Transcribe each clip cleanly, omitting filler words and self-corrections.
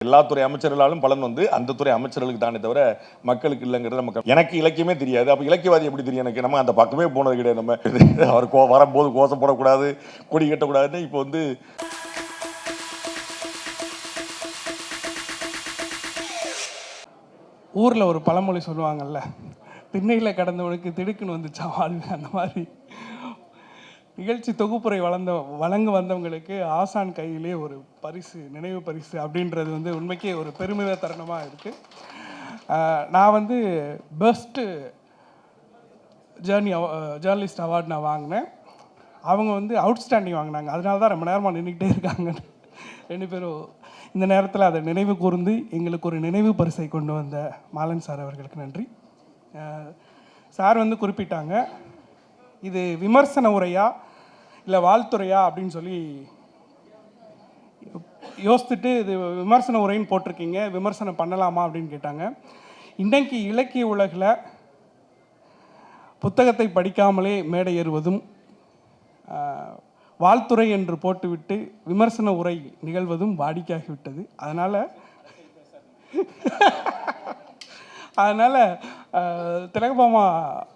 எல்லா துறை அமைச்சர்களாலும் பலன் வந்து அந்த துறை அமைச்சர்களுக்கு தானே தவிர மக்களுக்கு இல்லைங்கிறது நமக்கு. எனக்கு இலக்கியமே தெரியாது, அப்போ இலக்கியவாதி எப்படி தெரியும் எனக்கு? நம்ம அந்த பக்கமே போனது கிடையாது. நம்ம அவர் வரும்போது கோஷம் போடக்கூடாது, கொடி கட்டக்கூடாதுன்னு இப்போ வந்து ஊரில் ஒரு பழமொழி சொல்லுவாங்கல்ல, திண்ணையில் கடந்தவனுக்கு திடுக்குன்னு வந்துச்சா வாழ்வு. அந்த மாதிரி நிகழ்ச்சி தொகுப்புரை வழங்க வந்தவங்களுக்கு ஆசான் கையிலே ஒரு பரிசு, நினைவு பரிசு அப்படின்றது வந்து உண்மைக்கே ஒரு பெருமித தருணமாக இருக்குது. நான் வந்து பெஸ்ட்டு ஜேர்னலிஸ்ட் அவார்டு நான் வாங்கினேன். அவங்க வந்து அவுட்ஸ்டாண்டிங் வாங்கினாங்க. அதனால தான் ரொம்ப நேரமாக நின்றுக்கிட்டே இருக்காங்க ரெண்டு பேரும். இந்த நேரத்தில் அதை நினைவு கூர்ந்து எங்களுக்கு ஒரு நினைவு பரிசை கொண்டு வந்த மாலன் சார் அவர்களுக்கு நன்றி. சார் வந்து குறிப்பிட்டாங்க, இது விமர்சன உரையா இல்லை வாழ்த்துறையா அப்படின்னு சொல்லி யோசித்துட்டு இது விமர்சன உரைன்னு போட்டிருக்கீங்க, விமர்சனம் பண்ணலாமா அப்படின்னு கேட்டாங்க. இன்றைக்கு இலக்கிய உலகில் புத்தகத்தை படிக்காமலே மேடை ஏறுவதும், வாழ்த்துறை என்று போட்டுவிட்டு விமர்சன உரை நிகழ்வதும் வாடிக்கையாகிவிட்டது. அதனால் திலகபாமா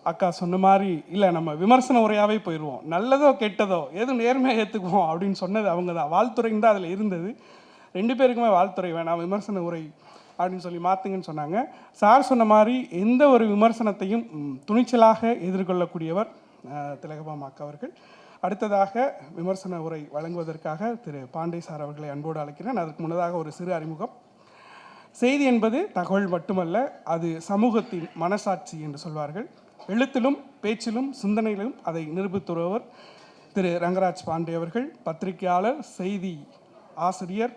அக்கா சொன்ன மாதிரி இல்லை, நம்ம விமர்சன உரையாகவே போயிடுவோம், நல்லதோ கெட்டதோ எதுவும் நேர்மையாக ஏற்றுக்குவோம் அப்படின்னு சொன்னது அவங்க தான். வாழ்த்துறைன்னு தான் அதில் இருந்தது. ரெண்டு பேருக்குமே வாழ்த்துறை வேணாம், விமர்சன உரை அப்படின்னு சொல்லி மாற்றுங்கன்னு சொன்னாங்க. சார் சொன்ன மாதிரி எந்த ஒரு விமர்சனத்தையும் துணிச்சலாக எதிர்கொள்ளக்கூடியவர் திலகபாமா அக்கா அவர்கள். அடுத்ததாக விமர்சன உரை வழங்குவதற்காக திரு பாண்டே சார் அவர்களை அன்போடு அழைக்கிறேன். அதற்கு முன்னதாக ஒரு சிறு அறிமுகம். செய்தி என்பது தகவல் மட்டுமல்ல, அது சமூகத்தின் மனசாட்சி என்று சொல்வார்கள். எழுத்திலும் பேச்சிலும் சிந்தனையிலும் அதை நிரூபித்துள்ளவர் திரு ரங்கராஜ் பாண்டே அவர்கள். பத்திரிகையாளர், செய்தி ஆசிரியர்,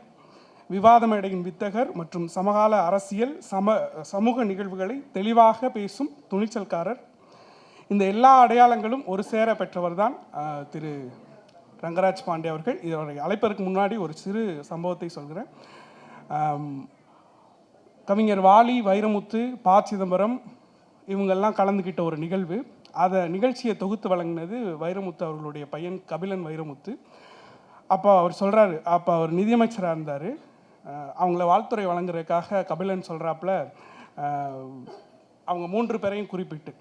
விவாத மேடையின் வித்தகர் மற்றும் சமகால அரசியல் சமூக நிகழ்வுகளை தெளிவாக பேசும் துணிச்சல்காரர். இந்த எல்லா அடையாளங்களும் ஒரு சேர பெற்றவர் தான் திரு ரங்கராஜ் பாண்டே அவர்கள். இதோடைய அழைப்பதற்கு முன்னாடி ஒரு சிறு சம்பவத்தை சொல்கிறேன். கவிஞர் வாலி, வைரமுத்து, ப. சிதம்பரம் இவங்கெல்லாம் கலந்துக்கிட்ட ஒரு நிகழ்வு. அதை நிகழ்ச்சியை தொகுத்து வழங்கினது வைரமுத்து அவர்களுடைய பையன் கபிலன் வைரமுத்து. அப்போ அவர் சொல்கிறாரு, அப்போ அவர் நிதியமைச்சராக இருந்தார். அவங்கள வாழ்த்துறை வழங்குறதுக்காக கபிலன் சொல்கிறாப்புல, அவங்க 3 பேரையும் குறிப்பிட்டு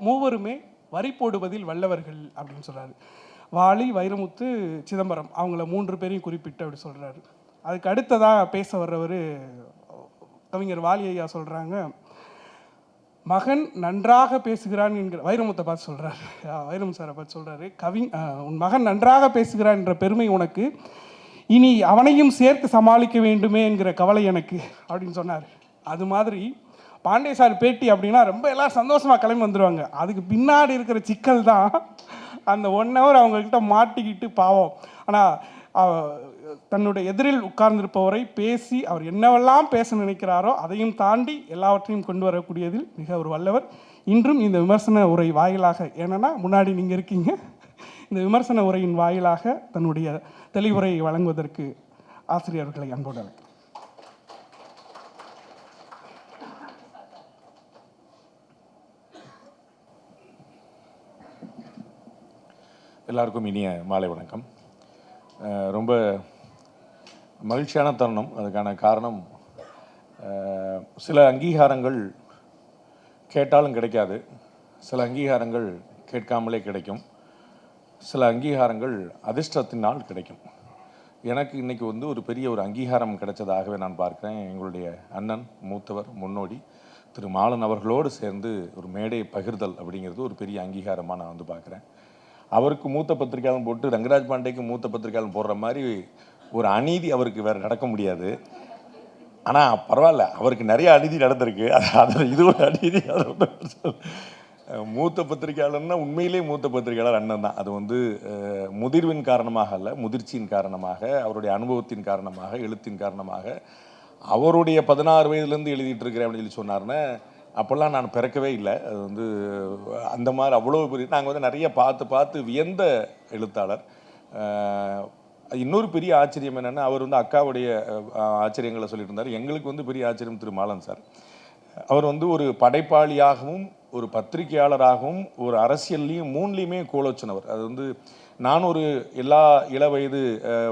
மூவருமே வரி போடுவதில் வல்லவர்கள் அப்படின்னு சொல்கிறாரு. வாலி, வைரமுத்து, சிதம்பரம் அவங்கள 3 பேரையும் குறிப்பிட்டு அப்படி சொல்கிறாரு. அதுக்கு அடுத்ததாக பேச வர்றவர் கவிஞர் வாலி ஐயா சொல்கிறாங்க, மகன் நன்றாக பேசுகிறான் என்கிற வைரமுத்தை பார்த்து சொல்கிறார், வைரமுத்து சாரை பார்த்து சொல்கிறாரு, உன் மகன் நன்றாக பேசுகிறான் என்ற பெருமை உனக்கு, இனி அவனையும் சேர்த்து சமாளிக்க வேண்டுமே என்கிற கவலை எனக்கு அப்படின்னு சொன்னார். அது மாதிரி பாண்டே சார் பேட்டி அப்படின்னா ரொம்ப எல்லோரும் சந்தோஷமாக கிளம்பி வந்துடுவாங்க. அதுக்கு பின்னாடி இருக்கிற சிக்கல் தான் அந்த 1 hour அவங்கக்கிட்ட மாட்டிக்கிட்டு பாவம். ஆனால் தன்னுடைய எதிரில் உட்கார்ந்திருப்பவரை பேசி அவர் என்னவெல்லாம் பேச நினைக்கிறாரோ அதையும் தாண்டி எல்லாவற்றையும் கொண்டு வரக்கூடியதில் மிக ஒரு வல்லவர். இன்றும் இந்த விமர்சன உரை வாயிலாக, ஏன்னா முன்னாடி நீங்கள் இருக்கீங்க, இந்த விமர்சன உரையின் வாயிலாக தன்னுடைய தெளிவுரையை வழங்குவதற்கு ஆசிரியர்களை அன்போடு அழைக்கிறேன். எல்லாருக்கும் இனிய மாலை வணக்கம். ரொம்ப மகிழ்ச்சியான தருணம். அதுக்கான காரணம், சில அங்கீகாரங்கள் கேட்டாலும் கிடைக்காது, சில அங்கீகாரங்கள் கேட்காமலே கிடைக்கும், சில அங்கீகாரங்கள் அதிர்ஷ்டத்தினால் கிடைக்கும். எனக்கு இன்றைக்கி வந்து ஒரு பெரிய ஒரு அங்கீகாரம் கிடைச்சதாகவே நான் பார்க்குறேன். எங்களுடைய அண்ணன், மூத்தவர், முன்னோடி திரு மாலன் அவர்களோடு சேர்ந்து ஒரு மேடை பகிர்தல் அப்படிங்கிறது ஒரு பெரிய அங்கீகாரமாக நான் வந்து பார்க்குறேன். அவருக்கு மூத்த பத்திரிகையாளன் போட்டு ரங்கராஜ் பாண்டேக்கு மூத்த பத்திரிகையாளன் போடுற மாதிரி ஒரு அநீதி அவருக்கு வேறு நடக்க முடியாது. ஆனால் பரவாயில்ல, அவருக்கு நிறைய அநீதி நடந்திருக்கு. அதில் இது ஒரு அநீதி. மூத்த பத்திரிகையாளர்னா உண்மையிலே மூத்த பத்திரிகையாளர் அண்ணன் தான். அது வந்து முதிர்வின் காரணமாக அல்ல, முதிர்ச்சியின் காரணமாக, அவருடைய அனுபவத்தின் காரணமாக, எழுத்தின் காரணமாக. அவருடைய 16 வயதுலேருந்து எழுதிட்டு இருக்கிறேன் அப்படின்னு சொல்லி சொன்னார்னா, அப்போல்லாம் நான் பிறக்கவே இல்லை. அது வந்து அந்த மாதிரி அவ்வளோ பெரிய, நாங்கள் வந்து நிறைய பார்த்து வியந்த எழுத்தாளர். இன்னொரு பெரிய ஆச்சரியம் என்னென்னா, அவர் வந்து அக்காவுடைய ஆச்சரியங்களை சொல்லிட்டு இருந்தார். எங்களுக்கு வந்து பெரிய ஆச்சரியம் திரு மாலன் சார். அவர் வந்து ஒரு படைப்பாளியாகவும், ஒரு பத்திரிகையாளராகவும், ஒரு அரசியல்லையும் 3லையுமே கோலோச்சினவர். அது வந்து நான் ஒரு எல்லா இளவயது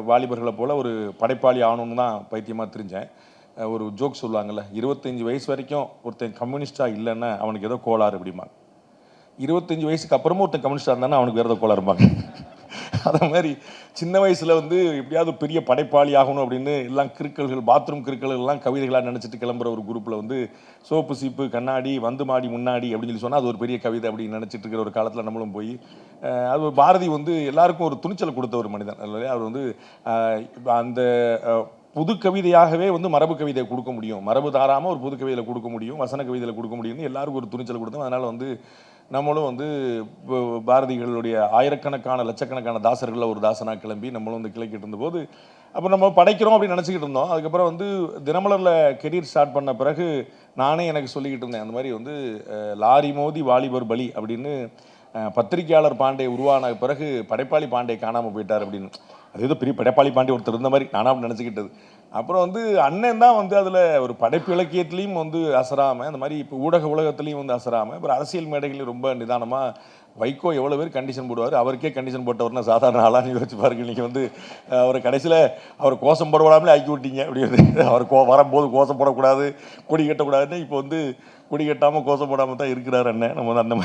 வாலிபர்களை போல் ஒரு படைப்பாளி ஆகணும்னு தான் பைத்தியமாக தெரிஞ்சேன். ஒரு ஜோக் சொல்லுவாங்கள்ல, 25 வயசு வரைக்கும் ஒருத்தன் கம்யூனிஸ்டாக இல்லைன்னா அவனுக்கு ஏதோ கோளாறு அப்படிம்பாங்க. 25 வயசுக்கு அப்புறமும் ஒருத்தன் கம்யூனிஸ்டாக இருந்தானா அவனுக்கு வேறு ஏதோ கோளாறு இருப்பாங்க. அதை மாதிரி சின்ன வயசில் வந்து எப்படியாவது பெரிய படைப்பாளி ஆகணும் அப்படின்னு எல்லாம் கிறுக்கல்கள், பாத்ரூம் கிறுக்கல்கள் எல்லாம் கவிதைகளாக நினச்சிட்டு கிளம்புற ஒரு குரூப்பில் வந்து சோப்பு சீப்பு கண்ணாடி வந்து மாடி முன்னாடி அப்படின்னு சொல்லி சொன்னால் அது ஒரு பெரிய கவிதை அப்படின்னு நினச்சிட்டு இருக்கிற ஒரு காலத்தில் நம்மளும் போய் அது ஒரு பாரதி வந்து எல்லாருக்கும் ஒரு துணிச்சல் கொடுத்த ஒரு மனிதன் இல்லையா. அவர் வந்து அந்த புது கவிதையாகவே வந்து மரபு கவிதையை கொடுக்க முடியும், மரபு தாராமல் ஒரு புது கவிதையில் கொடுக்க முடியும், வசன கவிதையில் கொடுக்க முடியும்னு எல்லாருக்கும் ஒரு துணிச்சல் கொடுத்தோம். அதனால் வந்து நம்மளும் வந்து பாரதிகளுடைய ஆயிரக்கணக்கான லட்சக்கணக்கான தாசர்களில் ஒரு தாசனாக கிளம்பி நம்மளும் வந்து கிளக்கிட்டு இருந்தபோது அப்போ நம்ம படைக்கிறோம் அப்படின்னு நினச்சிக்கிட்டு இருந்தோம். அதுக்கப்புறம் வந்து தினமலரில் கெரியர் ஸ்டார்ட் பண்ண பிறகு நானே எனக்கு சொல்லிக்கிட்டு இருந்தேன், அந்த மாதிரி வந்து லாரி மோதி வாலிபர் பலி அப்படின்னு பத்திரிகையாளர் பாண்டே உருவான பிறகு படைப்பாளி பாண்டே காணாமல் போயிட்டார் அப்படின்னு. அது ஏதோ பெரிய படைப்பாளி பாண்டே ஒருத்தர் இருந்த மாதிரி நானாக அப்படி நினச்சிக்கிட்டது. அப்புறம் வந்து அண்ணன் தான் வந்து அதில் ஒரு படைப்பு இலக்கியத்துலேயும் வந்து அசராமல், அந்த மாதிரி இப்போ ஊடக உலகத்துலேயும் வந்து அசராமல், அப்புறம் அரசியல் மேடைகளையும் ரொம்ப நிதானமாக வைகோ எவ்வளோ பேர் கண்டிஷன் போடுவார், அவருக்கே கண்டிஷன் போட்டவர்னா சாதாரண ஆளாக யோசிச்சு பாருங்க. நீங்கள் வந்து அவர் கடைசியில் அவர் கோஷம் போடக்கூடாமலே ஆக்கி விட்டீங்க. அப்படி வந்து அவர் வரும்போது கோஷம் போடக்கூடாது, கொடி கட்டக்கூடாதுன்னு இப்போ வந்து கொடி கட்டாமல் கோஷம் போடாமல் தான் இருக்கிறார் அண்ணன். நம்ம வந்து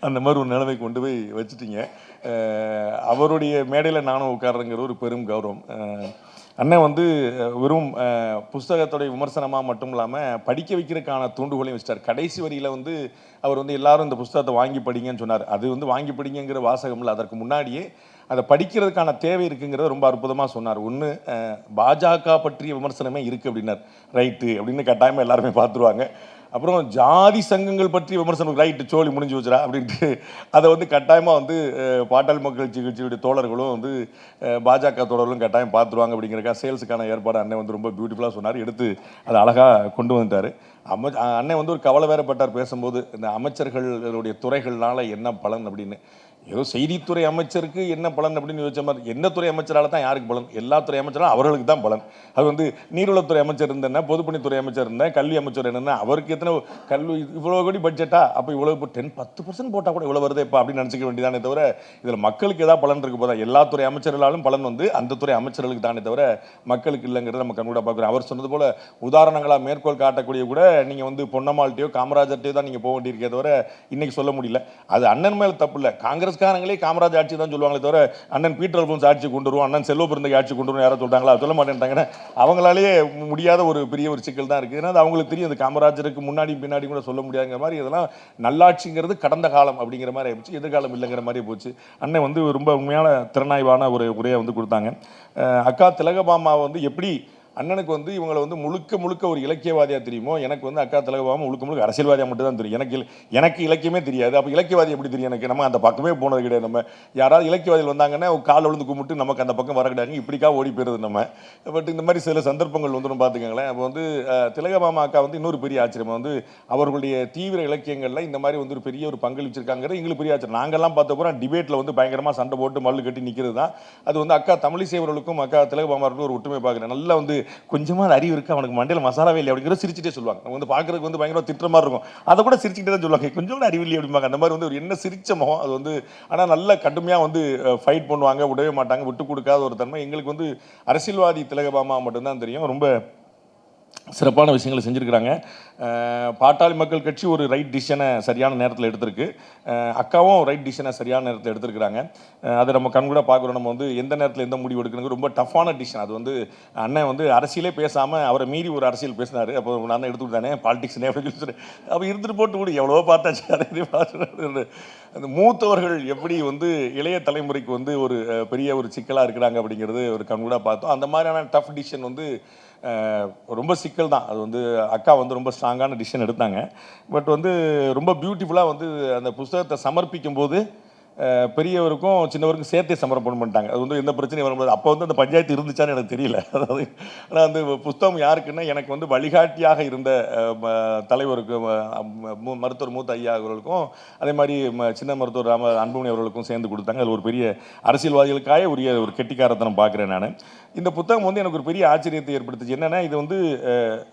அந்த மாதிரி ஒரு நிலைமை கொண்டு போய் வச்சுட்டிங்க. அவருடைய மேடையில் நானும் உட்கார்றேங்கிற ஒரு பெரும் கௌரவம். அண்ணன் வந்து வெறும் புஸ்தகத்துடைய விமர்சனமாக மட்டும் இல்லாமல் படிக்க வைக்கிறதுக்கான தூண்டுகோலையும் வச்சிட்டார். கடைசி வரியில் வந்து அவர் வந்து எல்லாரும் இந்த புஸ்தகத்தை வாங்கி படிங்கன்னு சொன்னார். அது வந்து வாங்கி படிங்கிற வாசகம் இல்லை, அதற்கு முன்னாடியே அதை படிக்கிறதுக்கான தேவை இருக்குங்கிறத ரொம்ப அற்புதமாக சொன்னார். ஒன்று, பாஜக பற்றிய விமர்சனமே இருக்குது அப்படின்னார். ரைட்டு அப்படின்னு கட்டாயமாக எல்லாருமே பார்த்துருவாங்க. அப்புறம் ஜாதி சங்கங்கள் பற்றி விமர்சனம், ரைட்டு சோழி முடிஞ்சு வச்சுரா அப்படின்ட்டு அதை வந்து கட்டாயமாக வந்து பாட்டாளி மக்கள் கட்சியுடைய தோழர்களும் வந்து பாஜக தோழர்களும் கட்டாயம் பார்த்துருவாங்க அப்படிங்கிறக்கா சேல்ஸுக்கான ஏற்பாடு அண்ணன் வந்து ரொம்ப பியூட்டிஃபுல்லாக சொன்னார். எடுத்து அதை அழகாக கொண்டு வந்துட்டார். அண்ணன் வந்து ஒரு கவலை வேறப்பட்டார் பேசும்போது, இந்த அமைச்சர்களுடைய துறைகள்னால என்ன பலன் அப்படின்னு. ஏதோ செய்தித்துறை அமைச்சருக்கு என்ன பலன் அப்படின்னு யோசிச்ச மாதிரி, எந்த துறை அமைச்சரால் தான் யாருக்கு பலன்? எல்லா துறை அமைச்சராலும் அவர்களுக்கு தான் பலன். அது வந்து நீர்வளத்துறை அமைச்சர் இருந்தேன்னா, பொதுப்பணித்துறை அமைச்சர் இருந்தேன், கல்வி அமைச்சர் என்னென்னா அவருக்கு எத்தனை கல்வி இவ்வளோ கோடி பட்ஜெட்டா, அப்போ இவ்வளோ 10% போட்டால் கூட இவ்வளோ வருது இப்போ அப்படின்னு நினச்சிக்க வேண்டியதானே தவிர இதில் மக்களுக்கு ஏதாவது பலன் இருக்கு போதா? எல்லா துறை அமைச்சர்களாலும் பலன் வந்து அந்த துறை அமைச்சர்களுக்கு தானே தவிர மக்களுக்கு இல்லைங்கிறத நம்ம கண்கூட பார்க்குறோம். அவர் சொன்னது போல் உதாரணங்களாக மேற்கோள் காட்டக்கூடிய கூட நீங்கள் வந்து பொன்னம்மாள்கிட்டையோ காமராஜர்கிட்டையோ தான் நீங்கள் போக வேண்டியிருக்கே தவிர இன்னைக்கு சொல்ல முடியல. அது அண்ணன் மேல் தப்பு இல்லை. காங்கிரஸ்காரங்களே காமராஜ் ஆட்சி தான் சொல்லுவாங்களே தவிர அண்ணன் பீட்டர் அல்போன்ஸ் ஆட்சி கொண்டு வருவோம், அண்ணன் செல்வ பிறந்தகை ஆட்சி கொண்டு வரும் யாரும் சொல்கிறாங்களா? சொல்ல மாட்டேன்ட்டாங்கன்னா அவங்களாலேயே முடியாத ஒரு பெரிய ஒரு சிக்கல் தான் இருக்குது. ஏன்னா அது அவங்களுக்கு தெரியும், அது காமராஜருக்கு முன்னாடி பின்னாடி கூட சொல்ல முடியாதுங்கிற மாதிரி. இதெல்லாம் நல்லாட்சிங்கிறது கடந்த காலம் அப்படிங்கிற மாதிரி ஆயிடுச்சு, எதிர்காலம் இல்லைங்கிற மாதிரி போச்சு. அண்ணன் வந்து ரொம்ப உண்மையான திறனாய்வான ஒரு உரையை வந்து கொடுத்தாங்க. அக்கா திலகபாமா வந்து எப்படி அண்ணனுக்கு வந்து இவங்களை வந்து முழுக்க முழுக்க ஒரு இலக்கியவாதியாக தெரியுமோ, எனக்கு வந்து அக்கா திலகபாமா முழுக்க முழுக்க அரசியல்வாதியாக மட்டும் தான் தெரியும். எனக்கு இலக்கியமே தெரியாது. அப்போ இலக்கியவாதி எப்படி தெரியும் எனக்கு? நம்ம அந்த பக்கமே போனது கிடையாது. நம்ம யாராவது இலக்கியவாதிகள் வந்தாங்கன்னா கால் விழுந்து கும்பிட்டு நமக்கு அந்த பக்கம் வர கிடையாது, இப்படிக்கா ஓடி போயிருது நம்ம. பட் இந்த மாதிரி சில சந்தர்ப்பங்கள் வந்துடும் பார்த்துக்கங்களேன். அப்போ வந்து திலகபாமா அக்கா வந்து இன்னொரு பெரிய ஆச்சரியம் வந்து அவர்களுடைய தீவிர இலக்கியங்களில் இந்த மாதிரி வந்து ஒரு பெரிய ஒரு பங்களிச்சிருக்காங்கிறது எங்களுக்கு பெரிய ஆச்சரியம். நாங்கள்லாம் பார்த்த போகிறோம் டிபேட்டில் வந்து பயங்கரமாக சண்டை போட்டு மல்லு கட்டி நிற்கிறது தான். அது வந்து அக்கா தமிழிசை அவர்களுக்கும் அக்கா திலகபாமாவுக்கும் ஒரு ஒற்றுமை பார்க்குறேன். நல்லா வந்து கொஞ்சமாக அறிவு இருக்குது அவனுக்கு, மண்டையில் மசாலாவே இல்லை அப்படிங்கிற சிரிச்சுட்டே சொல்லுவாங்க. நம்ம வந்து பார்க்குறதுக்கு வந்து பயங்கர திட்டுற மாதிரி இருக்கும், அதை கூட சிரிச்சுக்கிட்டே தான் சொல்லுவாங்க. கொஞ்சம் அறிவு இல்லை அப்படிம்பாங்க. அந்த மாதிரி வந்து ஒரு என்ன சிரிச்ச முகம் அது வந்து. ஆனால் நல்ல கடுமையாக வந்து ஃபைட் பண்ணுவாங்க, விடவே மாட்டாங்க, விட்டு கொடுக்காத ஒரு தன்மை. எங்களுக்கு வந்து அரசியல்வாதி திலகபாமா மட்டும்தான் தெரியும். ரொம்ப சிறப்பான விஷயங்களை செஞ்சுருக்கிறாங்க. பாட்டாளி மக்கள் கட்சி ஒரு ரைட் டிசிஷனை சரியான நேரத்தில் எடுத்திருக்கு. அக்காவும் ரைட் டிசிஷனை சரியான நேரத்தில் எடுத்திருக்கிறாங்க. அதை நம்ம கண்கூட பார்க்குறோம். நம்ம வந்து எந்த நேரத்தில் எந்த முடிவு எடுக்கணுங்க ரொம்ப டஃப்பான டிசிஷன். அது வந்து அண்ணன் வந்து அரசியலே பேசாமல் அவரை மீறி ஒரு அரசியல் பேசினார். அப்போ நான் எடுத்துக்கிட்டானே பாலிடிக்ஸ்னே அப்படின்னு சொல்லி அப்போ இருந்துட்டு போட்டு கூட எவ்வளோ பார்த்தாச்சு. அதே பார்த்து அந்த மூத்தவர்கள் எப்படி வந்து இளைய தலைமுறைக்கு வந்து ஒரு பெரிய ஒரு சிக்கலாக இருக்கிறாங்க அப்படிங்கிறது ஒரு கண்கூட பார்த்தோம். அந்த மாதிரியான டஃப் டிசிஷன் வந்து ரொம்ப சிக்கல் தான். அது வந்து அக்கா வந்து ரொம்ப ஸ்ட்ராங்கான டிசிஷன் எடுத்தாங்க. பட் வந்து ரொம்ப பியூட்டிஃபுல்லாக வந்து அந்த புஸ்தகத்தை சமர்ப்பிக்கும் போது பெரியவருக்கும் சின்னவருக்கும் சேர்த்தே சமர்ப்பணம் பண்ணிட்டாங்க. அது வந்து எந்த பிரச்சனையும் வர முடியாது. அப்போ வந்து அந்த பஞ்சாயத்து இருந்துச்சான்னு எனக்கு தெரியல. அதாவது ஆனால் அந்த புஸ்தகம் யாருக்குன்னா எனக்கு வந்து வழிகாட்டியாக இருந்த தலைவருக்கு மருத்துவர் மூத்த ஐயா அவர்களுக்கும் அதே மாதிரி சின்ன மருத்துவர் அன்புமணி அவர்களுக்கும் சேர்ந்து கொடுத்தாங்க. அதில் ஒரு பெரிய அரசியல்வாதிகளுக்காக உரிய ஒரு கெட்டிக்காரத்தனம் பார்க்குறேன் நான். இந்த புத்தகம் வந்து எனக்கு ஒரு பெரிய ஆச்சரியத்தை ஏற்படுத்துச்சு. என்னென்னா இது வந்து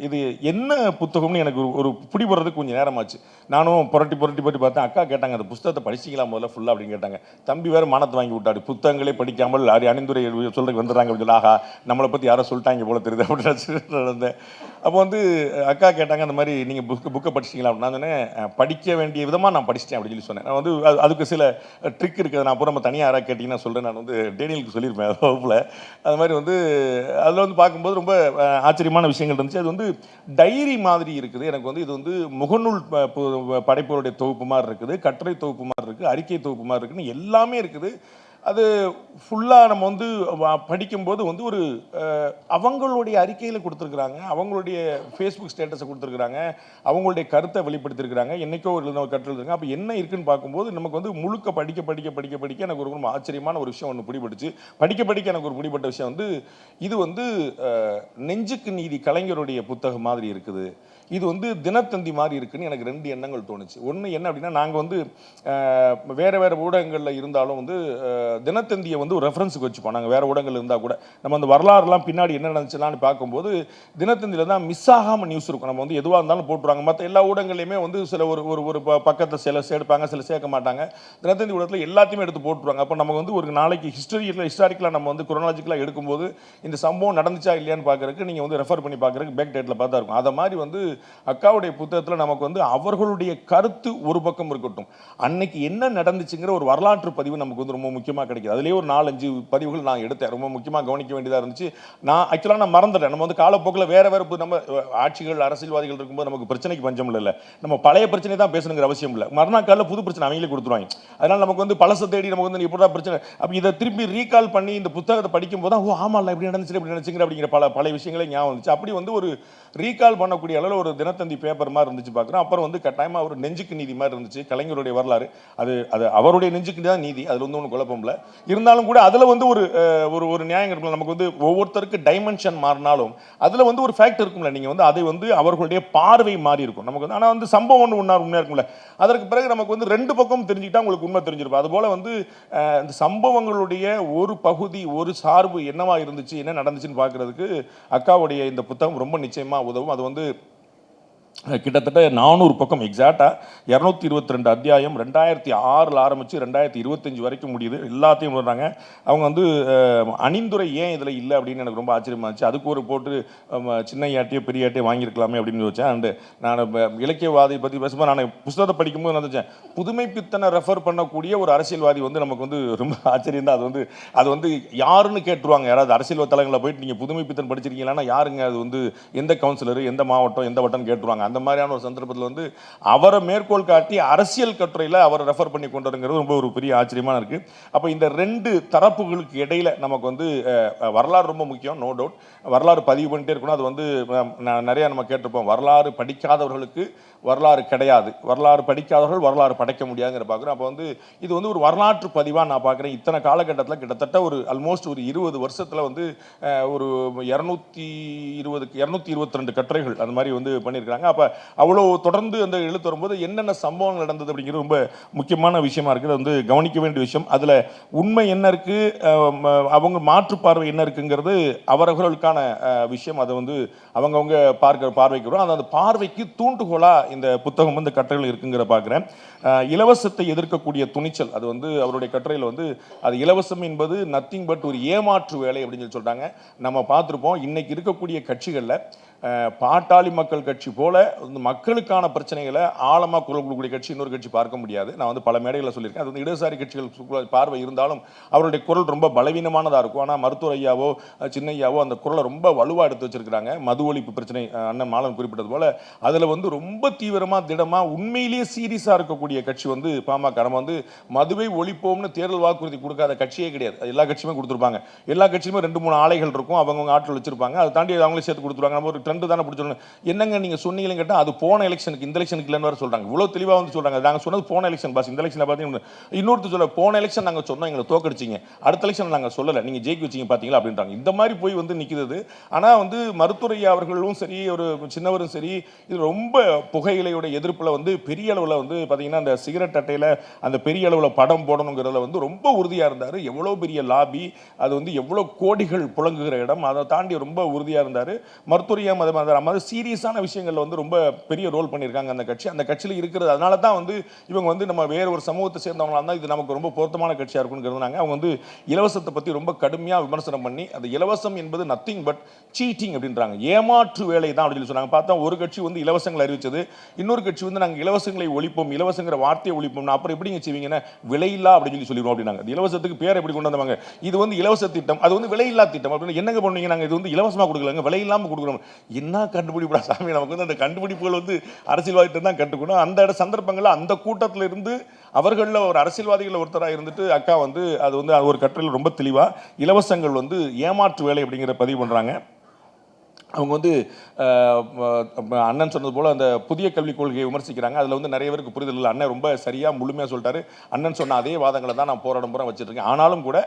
இது என்ன புத்தகம்னு எனக்கு ஒரு பிடி போடுறதுக்கு கொஞ்சம் நேரமாச்சு. நானும் புரட்டி பார்த்தேன். அக்கா கேட்டாங்க அந்த புத்தகத்தை படிச்சிங்களா முதல்ல ஃபுல்லாக அப்படிங்க. அப்படின்னு கேட்டாங்க. தம்பி வேறு மானத்தை வாங்கி விட்டாரு, புத்தகங்களே படிக்காமல் அணிந்துரை சொல்றதுக்கு வந்துடுறாங்க அப்படின்னு சொல்லி, ஆஹா நம்மளை பற்றி யாரோ சொல்லிட்டாங்க போல தெரியுது அப்படின்னு நடந்தேன். அப்போ வந்து அக்கா கேட்டாங்க, அந்த மாதிரி நீங்கள் புக்கை படிச்சிட்டீங்களா அப்படின்னு. நான் சொன்னேன், படிக்க வேண்டிய விதமாக நான் படிச்சிட்டேன் அப்படின்னு சொல்லி சொன்னேன். நான் வந்து அதுக்கு சில ட்ரிக் இருக்குது, நான் அப்புறம் நம்ம தனியாக யாராவது கேட்டிங்கன்னா சொல்கிறேன். நான் வந்து டேனியலுக்கு சொல்லியிருப்பேன் வகுப்பில். அது மாதிரி வந்து அதில் வந்து பார்க்கும்போது ரொம்ப ஆச்சரியமான விஷயங்கள் இருந்துச்சு. அது வந்து டைரி மாதிரி இருக்குது. எனக்கு வந்து இது வந்து முகநூல் படைப்புகளுடைய தொகுப்பு மாதிரி இருக்குது, கட்டுரை தொகுப்பு மாதிரி இருக்குது, அறிக்கை தொகுப்பு மாதிரி இருக்குன்னு எல்லாமே இருக்குது. அது ஃபுல்லாக நம்ம வந்து படிக்கும்போது வந்து ஒரு அவங்களுடைய அறிக்கையில் கொடுத்துருக்குறாங்க, அவங்களுடைய ஃபேஸ்புக் ஸ்டேட்டஸை கொடுத்துருக்குறாங்க, அவங்களுடைய கருத்தை வெளிப்படுத்திருக்கிறாங்க, என்றைக்கோ ஒரு கருத்து இருக்குங்க. அப்போ என்ன இருக்குன்னு பார்க்கும்போது நமக்கு வந்து முழுக்க படிக்க படிக்க படிக்க படிக்க எனக்கு ஒரு ரொம்ப ஆச்சரியமான ஒரு விஷயம் ஒன்று பிடிபட்டுச்சு. படிக்க படிக்க எனக்கு ஒரு பிடிபட்ட விஷயம் வந்து, இது வந்து நெஞ்சுக்கு நீதி கலைஞருடைய புத்தகம் மாதிரி இருக்குது, இது வந்து தினத்தந்தி மாதிரி இருக்குன்னு எனக்கு 2 எண்ணங்கள் தோணுச்சு. ஒன்று என்ன அப்படின்னா, நாங்கள் வந்து வேறு வேறு ஊடகங்களில் இருந்தாலும் வந்து தினத்தந்தியை வந்து ஒரு ரெஃபரன்ஸுக்கு வச்சுப்போம். நாங்கள் வேறு ஊடகங்கள் இருந்தால் கூட நம்ம அந்த வரலாறுலாம் பின்னாடி என்ன நடந்துச்சுலான்னு பார்க்கும்போது தினத்தந்தியில் தான் மிஸ் ஆகாமல் நியூஸ் இருக்கும். நம்ம வந்து எதுவாக இருந்தாலும் போட்டுருவாங்க. மற்ற எல்லா ஊடகங்களையுமே வந்து சில ஒரு பக்கத்தை சில சேர்ப்பாங்க, சில சேர்க்க மாட்டாங்க. தினத்தந்தி ஊடகத்தில் எல்லாத்தையுமே எடுத்து போட்டுருவாங்க. அப்போ நமக்கு வந்து ஒரு நாளைக்கு ஹிஸ்டாரிக்கலாக நம்ம வந்து குரோனாலஜிக்கலாக எடுக்கும்போது இந்த சம்பவம் நடந்துச்சா இல்லையான்னு பார்க்குறதுக்கு நீங்கள் வந்து ரெஃபர் பண்ணி பார்க்குறதுக்கு பேக் டேட்டில் பார்த்தா இருக்கும். அதை மாதிரி வந்து அக்காவுடைய புத்தகத்தில் நமக்கு வந்து அவர்களுடைய கருத்து ஒரு பக்கம் இருக்கட்டும், அன்னைக்கு என்ன நடந்துச்சுங்கிற ஒரு வரலாற்று பதிவு நமக்கு வந்து ரொம்ப முக்கியமாக கிடைக்குது. அதுலேயே ஒரு 4-5 பதிவுகள் நான் எடுத்தேன், ரொம்ப முக்கியமாக கவனிக்க வேண்டியதாக இருந்துச்சு. நான் மறந்துட்டேன். நம்ம வந்து காலப்போக்கில் வேறு நம்ம ஆட்சிகள் அரசியல்வாதிகள் இருக்கும்போது நமக்கு பிரச்சனைக்கு பஞ்சம் இல்லை. நம்ம பழைய பிரச்சனை தான் பேசணுங்கிற அவசியம் இல்லை. மறுநாள் காலையில் புது பிரச்சனை அவங்களே கொடுத்துருவாங்க. அதனால் நமக்கு வந்து பழசை தேடி நமக்கு வந்து எப்படா பிரச்சனை, அப்போ இதை திருப்பி ரீகால் பண்ணி இந்த புத்தகத்தை படிக்கும் போது தான், ஓ ஆமாம் இப்படி நடந்துச்சுங்கிற அப்படிங்கிற பழைய விஷயங்களே ஞாபகம் வந்துச்சு. அப்படி வந்து ஒரு ரீகால் பண்ணக்கூடிய அளவில் ஒரு தினத்தந்தி பேப்பர் மாதிரி இருந்துச்சு பார்க்குறோம். அப்புறம் வந்து கட்டாயமாக ஒரு நெஞ்சுக்கு நீதி மாதிரி இருந்துச்சு, கலைஞருடைய வரலாறு. அது அவருடைய நெஞ்சுக்கு தான் நீதி, அதில் வந்து ஒன்றும் குழப்பம் இல்லை. இருந்தாலும் கூட அதில் வந்து ஒரு நியாயம் இருக்குல்ல. நமக்கு வந்து ஒவ்வொருத்தருக்கு டைமென்ஷன் மாறினாலும் அதில் வந்து ஒரு ஃபேக்ட் இருக்கும்ல. நீங்கள் வந்து அதை வந்து அவர்களுடைய பார்வை மாறி இருக்கும் நமக்கு வந்து. ஆனால் வந்து சம்பவம் உண்மையாக இருக்கும்ல. அதற்கு பிறகு நமக்கு வந்து 2 பக்கம் தெரிஞ்சுக்கிட்டா உங்களுக்கு உண்மை தெரிஞ்சிருக்கும். அதுபோல் வந்து இந்த சம்பவங்களுடைய ஒரு பகுதி, ஒரு சார்பு என்னவா இருந்துச்சு, என்ன நடந்துச்சுன்னு பார்க்குறதுக்கு அக்காவுடைய இந்த புத்தகம் ரொம்ப நிச்சயமாக உதவும். அது வந்து கிட்டத்தட்ட 400 பக்கம், எக்ஸாக்டாக 222 அத்தியாயம், 2006 ஆரம்பித்து 2025 வரைக்கும் முடியுது. எல்லாத்தையும் வர்றாங்க. அவங்க வந்து அணிந்துரை ஏன் இதில் இல்லை அப்படின்னு எனக்கு ரொம்ப ஆச்சரியமாக இருந்துச்சு. அதுக்கு ஒரு போட்டு சின்னையாட்டியோ பெரியாட்டியோ வாங்கியிருக்கலாமே அப்படின்னு யோசிச்சேன். அண்டு நான் இலக்கியவாதி பற்றி பேசும்போது நான் புத்தகத்தை படிக்கும்போது நினச்சேன், புதுமை பித்தனை ரெஃபர் பண்ணக்கூடிய ஒரு அரசியல்வாதி வந்து நமக்கு வந்து ரொம்ப ஆச்சரியம் தான். அது வந்து யாருன்னு கேட்டுருவாங்க. யாராவது அரசியல் தலங்களில் போயிட்டு நீங்கள் புதுமை பித்தன் படிச்சிருக்கீங்களான்னா யாருங்க, அது வந்து எந்த கவுன்சிலர், எந்த மாவட்டம், எந்த வட்டம் கேட்டுருவாங்க. அந்த மாதிரியான ஒரு சந்தர்ப்பத்தில் வந்து அவரை மேற்கோள் காட்டி அரசியல் கட்டுரையில் அவரை ரெஃபர் பண்ணி கொண்டுங்கிறது ரொம்ப ஒரு பெரிய ஆச்சரியமாக இருக்குது. அப்போ இந்த 2 தரப்புகளுக்கு இடையில் நமக்கு வந்து வரலாறு ரொம்ப முக்கியம், நோ டவுட். வரலாறு பதிவு பண்ணிட்டே இருக்கணும். அது வந்து நிறையா நம்ம கேட்டிருப்போம், வரலாறு படிக்காதவர்களுக்கு வரலாறு கிடையாது, வரலாறு படிக்காதவர்கள் வரலாறு படைக்க முடியாதுங்கிற பார்க்குறோம். அப்போ வந்து இது வந்து ஒரு வரலாற்று பதிவாக நான் பார்க்குறேன். இத்தனை காலகட்டத்தில் கிட்டத்தட்ட ஒரு ஆல்மோஸ்ட் ஒரு 20 வருஷத்தில் வந்து ஒரு 222 கட்டுரைகள் அந்த மாதிரி வந்து பண்ணியிருக்காங்க. அப்போ அவ்வளோ தொடர்ந்து அந்த எழுத்து வரும்போது என்னென்ன சம்பவங்கள் நடந்தது அப்படிங்கிறது ரொம்ப முக்கியமான விஷயமா இருக்குது. அது வந்து கவனிக்க வேண்டிய விஷயம். அதில் உண்மை என்ன இருக்குது, அவங்க மாற்று பார்வை என்ன இருக்குங்கிறது அவர்களுக்கான விஷயம். அதை வந்து அவங்கவுங்க பார்வைக்கு வரும். அந்த பார்வைக்கு தூண்டுகோலாக இந்த புத்தகம் வந்து கட்டுரைகள் இருக்குங்கிற பார்க்குறேன். இலவசத்தை எதிர்க்கக்கூடிய துணிச்சல், அது வந்து அவருடைய கட்டுரையில் வந்து அது இலவசம் என்பது நத்திங் பட் ஒரு ஏமாற்று வேலை அப்படின்னு சொல்லி சொல்கிறாங்க. நம்ம பார்த்துருப்போம் இன்னைக்கு இருக்கக்கூடிய கட்சிகளில் பாட்டாளி மக்கள் கட்சி போல மக்களுக்கான பிரச்சனைகளை ஆழமாக குரல் கொடுக்கக்கூடிய கட்சி இன்னொரு கட்சி பார்க்க முடியாது. நான் வந்து பல மேடைகளில் சொல்லியிருக்கேன். அது வந்து இடதுசாரி கட்சிகள் பார்வை இருந்தாலும் அவருடைய குரல் ரொம்ப பலவீனமானதாக இருக்கும். ஆனால் மருத்துவர் ஐயாவோ சின்னையாவோ அந்த குரலை ரொம்ப வலுவாக எடுத்து வச்சிருக்கிறாங்க. மது ஒழிப்பு பிரச்சனை அண்ணன் மாலன் குறிப்பிட்டது போல அதில் வந்து ரொம்ப தீவிரமாக திடமாக உண்மையிலேயே சீரியஸாக இருக்கக்கூடிய கட்சி வந்து பாமக. நம்ம வந்து மதுவை ஒழிப்போம்னு தேர்தல் வாக்குறுதி கொடுக்காத கட்சியே கிடையாது. எல்லா கட்சியுமே கொடுத்துருப்பாங்க. எல்லா கட்சியுமே 2-3 ஆலைகள் இருக்கும், அவங்கவுங்க ஆட்கள் வச்சிருப்பாங்க. அதை தாண்டி அவங்களே சேர்த்து கொடுத்துருவாங்க. நம்ம ஒரு ட்ரெண்டு தானே பிடிச்சிடணும். என்னங்க நீங்கள் சொன்னீங்கன்னு கேட்டால் அது போன எலெக்ஷனுக்கு இந்த எலெக்ஷனுக்கு இல்லைன்னு வேறு சொல்கிறாங்க. இவ்வளோ தெளிவாக வந்து சொல்கிறாங்க. நாங்கள் சொன்னது போன எலெக்ஷன் பாஸ், இந்த எலெக்ஷனில் பார்த்தீங்கன்னா இன்னொருத்தர் சொல்ல போன எலெக்ஷன் நாங்கள் சொன்னோம் எங்களை தோக்கடிச்சிங்க, அடுத்த எலெக்ஷன் நாங்கள் சொல்லலை நீங்கள் ஜெயிக்க வச்சிங்க பார்த்தீங்களா அப்படின்றாங்க. இந்த மாதிரி போய் வந்து நிற்கிறது. ஆனால் வந்து மருத்துவரையா அவர்களும் சரி ஒரு சின்னவரும் சரி இது ரொம்ப புகையிலையோட எதிர்ப்பில் வந்து பெரிய அளவில் வந்து பார்த்தீங்கன்னா அந்த சிகரெட் அட்டையில் அந்த பெரிய அளவில் படம் போடணுங்கிறதுல வந்து ரொம்ப உறுதியாக இருந்தார். எவ்வளோ பெரிய லாபி, அது வந்து எவ்வளோ கோடிகள் புழங்குகிற இடம், அதை தாண்டி ரொம்ப உறுதியாக இருந்தார். மருத்துவரையா அதே மாதிரி சீரியஸான விஷயங்கள்ல வந்து ரொம்ப பெரிய ரோல் பண்ணியிருக்காங்க அந்த கட்சி. அந்த கட்சியில் இருக்கிறது அதனால தான் வந்து இவங்க வந்து நம்ம வேற ஒரு சமூகத்தை சேர்ந்தவங்களா இருந்தால் இது நமக்கு ரொம்ப பொருத்தமான கட்சியாக இருக்குங்கிறதுனாங்க. அவங்க வந்து இலவசத்தை பற்றி ரொம்ப கடுமையாக விமர்சனம் பண்ணி அந்த இலவசம் என்பது நத்திங் பட் சீட்டிங் அப்படின்றாங்க, ஏமாற்று வேலை தான் அப்படின்னு சொன்னாங்க. பார்த்தா ஒரு கட்சி வந்து இலவசங்களை அறிவிச்சது, இன்னொரு கட்சி வந்து நாங்கள் இலவசங்களை ஒழிப்போம், இலவசங்கிற வார்த்தையை ஒழிப்போம், அப்புறம் எப்படிங்க செய்வீங்கன்னா விலையில்லா அப்படின்னு சொல்லிடுவோம் அப்படின்னாங்க. இலவசத்துக்கு பேர் எப்படி கொண்டு வந்தாங்க, இது வந்து இலவச திட்டம், அது வந்து விலையில்லா திட்டம் அப்படின்னு என்னங்க பண்ணுவீங்க, நாங்கள் இது வந்து இலவசமாக கொடுக்கலங்க விலை இல்லாமல் கொடுக்குறோம். என்ன கண்டுபிடிப்பா சாமி, நமக்கு வந்து அந்த கண்டுபிடிப்புகள் வந்து அரசியல்வாதிகிட்ட தான் கற்றுக்கணும். அந்த சந்தர்ப்பங்களில் அந்த கூட்டத்தில் இருந்து அவர்களில் ஒரு அரசியல்வாதிகள் ஒருத்தராக இருந்துட்டு அக்கா வந்து அது வந்து ஒரு கட்டுரையில் ரொம்ப தெளிவாக இலவசங்கள் வந்து ஏமாற்று வேலை அப்படிங்கிற பதிவு பண்ணுறாங்க. அவங்க வந்து அண்ணன் சொன்னது போல் அந்த புதிய கல்விக் கொள்கையை விமர்சிக்கிறாங்க. அதில் வந்து நிறைய பேருக்கு புரிதல் இல்லை. அண்ணன் ரொம்ப சரியாக முழுமையாக சொல்லிட்டாரு. அண்ணன் சொன்ன அதே வாதங்களை தான் நான் போராடும் புறம் வச்சுருக்கேன். ஆனாலும் கூட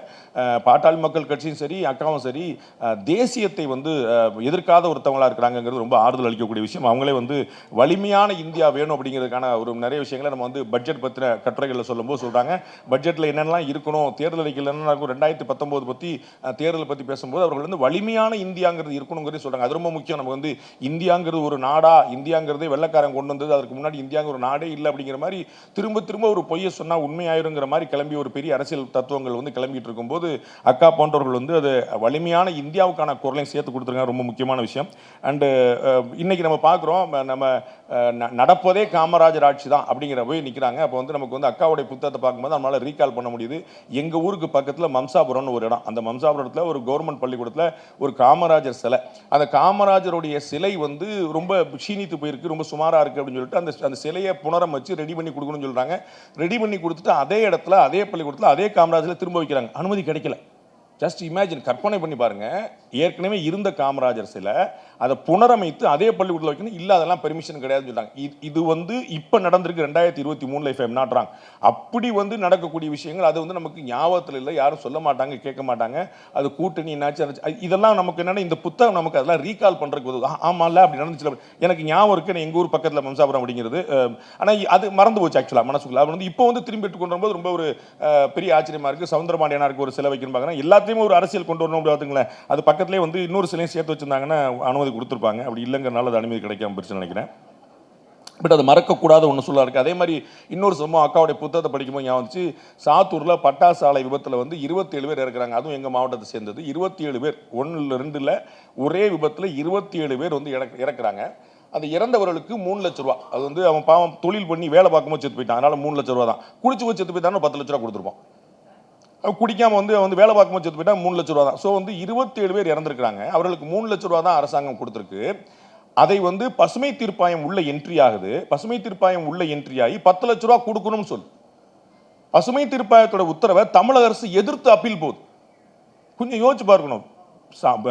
பாட்டாளி மக்கள் கட்சியும் சரி அக்காவும் சரி தேசியத்தை வந்து எதிர்க்காத ஒருத்தவங்களாக இருக்கிறாங்கிறது ரொம்ப ஆறுதல் அளிக்கக்கூடிய விஷயம். அவங்களே வந்து வலிமையான இந்தியா வேணும் அப்படிங்கிறதுக்கான ஒரு நிறைய விஷயங்களை நம்ம வந்து பட்ஜெட் பற்றின கட்டுரைகளில் சொல்லும்போது சொல்கிறாங்க. பட்ஜெட்டில் என்னென்னலாம் இருக்கணும், தேர்தல் அறிக்கையில் என்னென்ன இருக்கும், 2019 பற்றி தேர்தலை பற்றி பேசும்போது அவர்கள் வந்து வலிமையான இந்தியாங்கிறது இருக்கணுங்கிறது சொல்கிறாங்க. ரொம்ப முக்கியம். நம்ம வந்து இந்தியாங்கிறது ஒரு நாடா, இந்தியாங்கிறதே வெள்ளக்காரன் கொண்டு வந்தது, அதற்கு முன்னாடி இந்தியாங்கிற ஒரு நாடே இல்லை அப்படிங்கிற மாதிரி திரும்ப திரும்ப ஒரு பொய்யை சொன்னா உண்மையாயிருங்கிற மாதிரி கிளம்பி ஒரு பெரிய அரசியல் தத்துவங்கள் வந்து கிளம்பிட்டு இருக்கும்போது அக்கா போன்றவர்கள் வந்து அது வலிமையான இந்தியாவுக்கான குரலையும் சேர்த்து கொடுத்துருக்காங்க. ரொம்ப முக்கியமான விஷயம். அண்டு இன்னைக்கு நம்ம பார்க்குறோம், நம்ம நடப்பதே காமராஜர் ஆட்சி தான் அப்படிங்கிற போய் நிற்கிறாங்க. அப்போ வந்து நமக்கு வந்து அக்காவுடைய புத்தகத்தை பார்க்கும்போது நம்மளால் ரீகால் பண்ண முடியுது. எங்கள் ஊருக்கு பக்கத்தில் மம்சாபுரம்னு ஒரு இடம், அந்த மம்சாபுரத்தில் ஒரு கவர்மெண்ட் பள்ளிக்கூடத்தில் ஒரு காமராஜர் சிலை, அந்த காமராஜருடைய சிலை வந்து ரொம்ப க்ஷீணித்து போயிருக்கு, ரொம்ப சுமாராக இருக்குது அப்படின்னு சொல்லிட்டு அந்த சிலையை புனரமைச்சு ரெடி பண்ணி கொடுக்கணும்னு சொல்கிறாங்க. ரெடி பண்ணி கொடுத்துட்டு அதே இடத்துல அதே பள்ளிக்கூடத்தில் அதே காமராஜரில் திரும்ப வைக்கிறாங்க. அனுமதி கிடைக்கல. ஜஸ்ட் இமேஜின், கற்பனை பண்ணி பாருங்க. ஏற்கனவே இருந்த காமராஜர் சிலை அதை புனரமைத்து அதே பள்ளிக்கூடத்தில் வைக்கணும், இல்லை அதெல்லாம் பெர்மிஷன் கிடையாதுன்னு சொல்றாங்க. இது வந்து இப்போ நடந்திருக்கு 2023 if I'm not wrong. அப்படி வந்து நடக்கக்கூடிய விஷயங்கள் அது வந்து நமக்கு ஞாபகத்தில் இல்லை, யாரும் சொல்ல மாட்டாங்க, கேட்க மாட்டாங்க. அது கூட்டணி என்னாச்சு, இதெல்லாம் நமக்கு என்னன்னா இந்த புத்தகம் நமக்கு அதெல்லாம் ரீகால் பண்றதுக்கு ஆமாம்ல அப்படி நடந்துச்சு. எனக்கு ஞாபகம் இருக்கு, எங்கள் ஊர் பக்கத்தில் மம்சாபுரம் அப்படிங்கிறது. ஆனால் அது மறந்து போச்சு ஆக்சுவலாக மனசுக்குள்ள. அது வந்து இப்போ வந்து திரும்பி எடுத்து கொண்டு வரும்போது ரொம்ப ஒரு பெரிய ஆச்சரியமா இருக்கு. சவுந்தரபாண்டியனாருக்கு ஒரு சிலை வைக்கணும் பார்க்குறேன், எல்லாத்தையுமே ஒரு அரசியல் கொண்டு வரணும் அப்படி பார்த்துங்களேன். அது பக்கத்துலேயே வந்து இன்னொரு சிலையும் சேர்த்து வச்சிருந்தாங்கன்னா அனுமதி கொடுத்துருப்பாங்க. அப்படி இல்லைங்கிறனால அது அனுமதி கிடைக்காம போயிடுச்சுன்னு நினைக்கிறேன். பட் அது மறக்கக்கூடாத ஒன்று சொல்ல இருக்கு. அதே மாதிரி இன்னொரு சம்பவம் அக்காவுடைய புத்தகத்தை படிக்கும்போது ஞாபகம் வந்துச்சு. சாத்தூரில் பட்டாசு ஆலை விபத்தில் வந்து 27 பேர் இறக்குறாங்க. அதுவும் எங்கள் மாவட்டத்தை சேர்ந்தது. 27 பேர், 1-2 ஒரே விபத்தில் 27 பேர் வந்து இறக்குறாங்க. அந்த இறந்தவர்களுக்கு 3 லட்ச ரூபா. அது வந்து அவன் பாவம் தொழில் பண்ணி வேலை பார்க்கும்போது செத்து போயிட்டான், அதனால 3 லட்ச ரூபா தான். குடிச்சு போய் செத்து போயிட்டான்னு 10 லட்ச ரூபா கொடுத்துருப்போம். குடிக்காம வந்து வேலை பார்க்கும்போது செத்து போயிட்டா 3 லட்ச ரூபா தான். ஸோ வந்து 27 பேர் இறந்துருக்காங்க. அவர்களுக்கு 3 லட்ச ரூபா தான் அரசாங்கம் கொடுத்துருக்கு. அதை வந்து பசுமை தீர்ப்பாயம் உள்ள என்ட்ரி ஆகுது. பசுமை தீர்ப்பாயம் உள்ள என்ட்ரி ஆகி 10 லட்ச ரூபா கொடுக்கணும்னு சொல்லு. பசுமை தீர்ப்பாயத்தோட உத்தரவை தமிழக அரசு எதிர்த்து அப்பீல் போகுது. கொஞ்சம் யோசிச்சு பார்க்கணும்.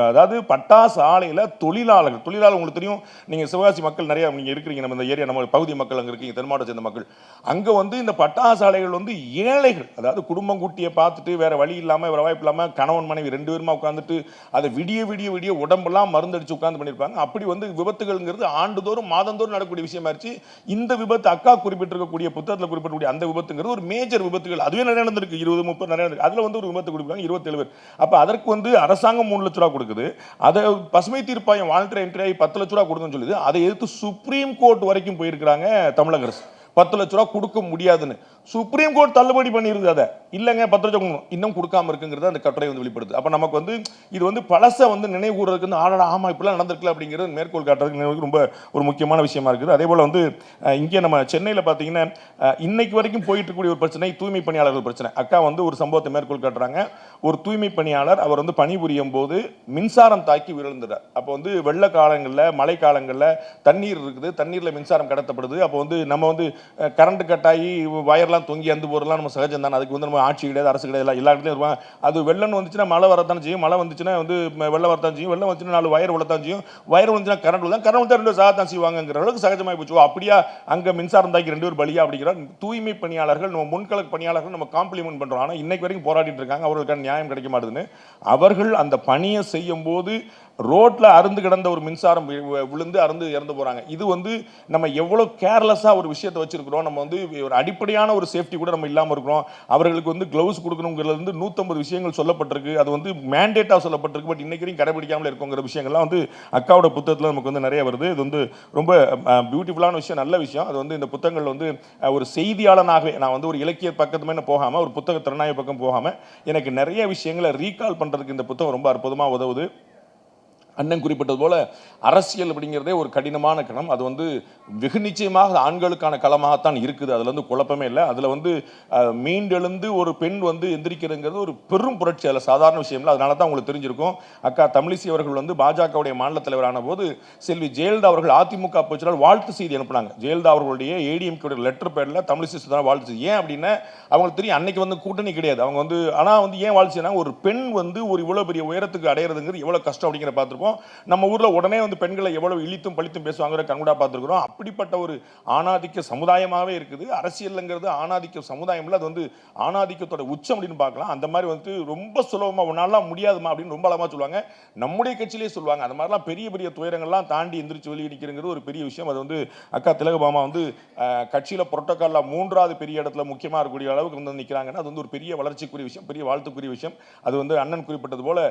அதாவது பட்டாசு ஆலையில் தொழிலாளர்கள் உங்களுக்கு தெரியும், நீங்கள் சிவகாசி மக்கள் நிறைய நீங்கள் இருக்கிறீங்க, நம்ம இந்த ஏரியா நம்ம பகுதி மக்கள் அங்கே இருக்கீங்க, தென் மாவட்டத்தை சேர்ந்த மக்கள். அங்கே வந்து இந்த பட்டாசு ஆலைகள் வந்து ஏழைகள், அதாவது குடும்பம் குட்டியை பார்த்துட்டு வேற வழி இல்லாமல் வேற வாய்ப்பு இல்லாமல் கணவன் மனைவி 2 பேருமா உட்காந்துட்டு அதை விடிய உடம்பெல்லாம் மருந்தடிச்சு உட்காந்து பண்ணியிருப்பாங்க. அப்படி வந்து விபத்துகள்ங்கிறது ஆண்டுதோறும் மாதந்தோறும் நடக்கக்கூடிய விஷயமாச்சு. இந்த விபத்து அக்கா குறிப்பிட்டிருக்கக்கூடிய புத்தகத்தில் குறிப்பிடக்கூடிய அந்த விபத்துங்கிறது ஒரு மேஜர் விபத்துகள். அதுவே நிறைய நடந்திருக்கு, 20-30 நிறைய நடந்திருக்கு. அதில் வந்து ஒரு விபத்து குறிப்பிட்டாங்க 27 பேர். அப்போ அதற்கு வந்து அரசாங்கம் 3 லட்ச ரூபா கொடுக்குது. அதை பசுமை தீர்ப்பாயம் வாலண்டரி என்ட்ரி ஆகி 10 லட்ச ரூபா கொடுக்குன்னு சொல்லுது. அதை எதிர்த்து சுப்ரீம் கோர்ட் வரைக்கும் போயிருக்கிறாங்க தமிழக அரசு. 10 லட்ச ரூபா கொடுக்க முடியாதுன்னு சுப்ரீம் கோர்ட் தள்ளுபடி பண்ணிருது. அதை இல்லைங்க 10 லட்சம் இன்னும் கொடுக்காம இருக்குங்கிறது அந்த கட்டுரை வந்து வெளிப்படுது. அப்போ நமக்கு வந்து இது வந்து பழச வந்து நினைவு கூறதுக்கு வந்து ஆடா ஆமா இப்படிலாம் நடந்திருக்கல அப்படிங்கிறது மேற்கோள் காட்டுறதுக்கு ரொம்ப ஒரு முக்கியமான விஷயமா இருக்குது. அதே போல் வந்து இங்கே நம்ம சென்னையில் பார்த்தீங்கன்னா இன்னைக்கு வரைக்கும் போயிட்டு இருக்கக்கூடிய ஒரு பிரச்சனை தூய்மை பணியாளர்கள் பிரச்சனை. அக்கா வந்து ஒரு சம்பவத்தை மேற்கோள் காட்டுறாங்க. ஒரு தூய்மை பணியாளர் அவர் வந்து பணிபுரியும் போது மின்சாரம் தாக்கி விழுந்துட்டார். அப்போ வந்து வெள்ள காலங்களில் மழை காலங்களில் தண்ணீர் இருக்குது, தண்ணீரில் மின்சாரம் கடத்தப்படுது. அப்போ வந்து நம்ம வந்து கரண்ட் கட்டாயி வயர்லாம் தொங்கி அந்த போரெல்லாம் நம்ம சகஜம் தானே. அதுக்கு வந்து நம்ம ஆட்சி கிடையாது, அரசு கிடையாது, எல்லா இடத்துலையும் இருப்பாங்க. அது வெள்ளம் வந்துச்சுன்னா மழை வரத்தான் செய்யும், மழை வந்துச்சுன்னா வந்து வெள்ளம் வரத்தான் செய்யும், வெள்ளம் வந்துச்சுன்னா 4 வயர் விழத்தான் செய்யும், வயர் வந்துச்சுன்னா கரண்ட் விழதான், கரண்ட் வந்து 2 சாகத்தான் செய்வாங்கிற அளவுக்கு சகஜமாகி போச்சு. அப்படியா அங்கே மின்சாரம் தாக்கி 2 பேர் பலியா அப்படிங்கிற தூய்மை பணியாளர்கள் நம்ம முன்கள பணியாளர்கள் நம்ம காம்ப்ளிமெண்ட் பண்ணுறோம். ஆனால் இன்னைக்கு வரைக்கும் போராடிட்டு இருக்காங்க, அவர்களுக்கான நியாயம் கிடைக்க மாட்டேதுன்னு. அவர்கள் அந்த பணியை செய்யும் போது ரோட்டில் அருந்து கிடந்த ஒரு மின்சாரம் விழுந்து அருந்து இறந்து போகிறாங்க. இது வந்து நம்ம எவ்வளோ கேர்லெஸ்ஸாக ஒரு விஷயத்தை வச்சுருக்கிறோம். நம்ம வந்து ஒரு அடிப்படையான ஒரு சேஃப்டி கூட நம்ம இல்லாமல் இருக்கிறோம். அவர்களுக்கு வந்து க்ளவுஸ் கொடுக்கணுங்கிறது வந்து 150 விஷயங்கள் சொல்லப்பட்டிருக்கு. அது வந்து மேண்டேட்டாக சொல்லப்பட்டிருக்கு. பட் இன்னைக்கு வரைக்கும் கடைபிடிக்காமல் இருக்குங்கிற விஷயங்கள்லாம் வந்து அக்காவோட புத்தகத்தில் நமக்கு வந்து நிறைய வருது. இது வந்து ரொம்ப பியூட்டிஃபுல்லான விஷயம், நல்ல விஷயம். அது வந்து இந்த புத்தகங்கள் வந்து ஒரு செய்தியாளனாகவே நான் வந்து ஒரு இலக்கிய பக்கத்துமே போகாமல், ஒரு புத்தக திறனாய்வு பக்கம் போகாமல் எனக்கு நிறைய விஷயங்களை ரீகால் பண்ணுறதுக்கு இந்த புத்தகம் ரொம்ப அற்புதமாக உதவுது. அண்ணன் குறிப்பிட்டது போல அரசியல் அப்படிங்கிறதே ஒரு கடினமான களம். அது வந்து வெகு நிச்சயமாக ஆண்களுக்கான களமாகத்தான் இருக்குது. அதில் வந்து குழப்பமே இல்லை. அதில் வந்து மீண்டெழுந்து ஒரு பெண் வந்து எந்திரிக்கிறதுங்கிறது ஒரு பெரும் புரட்சி. அதில் சாதாரண விஷயம் இல்லை. அதனால தான் உங்களுக்கு தெரிஞ்சிருக்கும், அக்கா தமிழிசை அவர்கள் வந்து பாஜகவுடைய மாநில தலைவரான போது செல்வி ஜெயலலிதா அவர்கள் அதிமுக பொதுச்செயலாளர் வாழ்த்து செய்தி அனுப்புனாங்க. ஜெயலலிதா அவர்களுடைய ஏடிஎம்கே லெட்டர் பேரில் தமிழிசை தான் வாழ்த்து செய்தி. ஏன் அப்படின்னா அவங்களுக்கு தெரியும் அன்னைக்கு வந்து கூட்டணி கிடையாது. அவங்க வந்து ஆனால் வந்து ஏன் வாழ்த்து செய்யறாங்க, ஒரு பெண் வந்து ஒரு இவ்வளோ பெரிய உயரத்துக்கு அடையிறதுங்கிறது எவ்வளோ கஷ்டம் அப்படிங்கிற பார்த்துருக்கோம். நம்ம ஊர்ல உடனே வந்து பெண்களை எவ்வளவு இழித்தும் பழித்தும் பேசுவாங்க கண்கூடா பார்த்துருக்கிறோம். அப்படிப்பட்ட ஒரு ஆணாதிக்க சமுதாயமாகவே இருக்குது. அரசியல்ங்கிறது ஆணாதிக்க சமுதாயம் இல்லை, அது வந்து ஆணாதிக்கத்தோட உச்சம் அப்படின்னு பார்க்கலாம். அந்த மாதிரி வந்து ரொம்ப சுலபமா உன்னாலாம் முடியாதுமா அப்படின்னு ரொம்ப அழகா சொல்லுவாங்க. நம்முடைய கட்சியிலே சொல்லுவாங்க. அந்த மாதிரிலாம் பெரிய பெரிய துயரங்கள்லாம் தாண்டி எந்திரிச்சு வெளியே நிற்கிறது ஒரு பெரிய விஷயம். அது வந்து அக்கா திலகபாமா வந்து கட்சியில புரோட்டோகால்ல 3வது பெரிய இடத்துல முக்கியமா இருக்கக்கூடிய அளவுக்கு வந்து நிற்கிறாங்கன்னா அது வந்து ஒரு பெரிய வளர்ச்சிக்குரிய விஷயம், பெரிய வாழ்த்துக்குரிய விஷயம். அது வந்து அண்ணன் குறிப்பிட்டது போல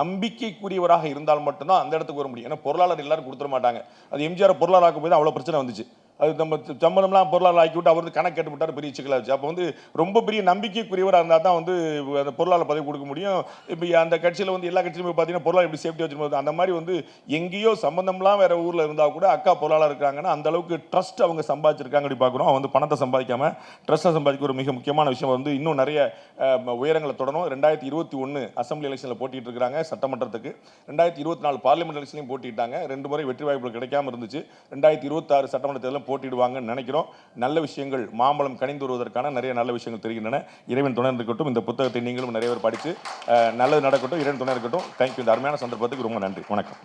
நம்பிக்கைக்குரியவராக இருந்தால் மட்டும்தான் அந்த இடத்துக்கு வர முடியும். ஏன்னா பொருளாளர் எல்லாரும் கொடுத்துட மாட்டாங்க. அது எம்ஜிஆர் பொருளாளராக போய் தான் அவ்வளோ பிரச்சனை வந்துச்சு. அது நம்ம சம்பந்தம்லாம் பொருளாளர் ஆக்கி விட்டு அவர் கணக்கு கேட்டு விட்டார், பெரிய சிக்கலாச்சு. அப்போ வந்து ரொம்ப பெரிய நம்பிக்கைக்குரியவராக இருந்தால் தான் வந்து அந்த பொருளாளர் பதவி கொடுக்க முடியும். இப்போ அந்த கட்சியில் வந்து எல்லா கட்சியிலுமே பார்த்தீங்கன்னா பொருளாளர் எப்படி சேஃப்டி வச்சுருப்போம் அந்த மாதிரி வந்து எங்கேயோ சம்பந்தம்லாம் வேற ஊரில் இருந்தால் கூட அக்கா பொருளாளர் இருக்காங்கன்னா அந்த அளவுக்கு ட்ரஸ்ட் அவங்க சம்பாதிச்சிருக்காங்க அப்படி பார்க்குறோம். அவங்க வந்து பணத்தை சம்பாதிக்காம ட்ரஸ்ட்டை சம்பாதிக்க ஒரு மிக முக்கியமான விஷயம் வந்து இன்னும் நிறைய உயரங்களை தொடரும். 2021 அசம்பிளி எலெக்ஷனில் போட்டிட்டு இருக்காங்க சட்டமன்றத்துக்கு. 2024 பார்லிமெண்ட் எலெக்ஷன்லையும் போட்டிட்டாங்க. 2 முறை வெற்றி வாய்ப்புகள் கிடைக்காம இருந்துச்சு. 2026 சட்டமன்ற தேர்தலில் போட்டிடுவாங்கன்னு நினைக்கிறோம். நல்ல விஷயங்கள் மாம்பழம் கனிந்து வருவதற்கான நிறைய நல்ல விஷயங்கள் தெரிகின்றன. இறைவன் துணை இருக்கட்டும். இந்த புத்தகத்தை நீங்களும் நிறைய பேர் படித்து நல்லது நடக்கட்டும். இறைவன் துணை இருக்கட்டும். தேங்க்யூ. இந்த அருமையான சந்தர்ப்பத்துக்கு ரொம்ப நன்றி. வணக்கம்.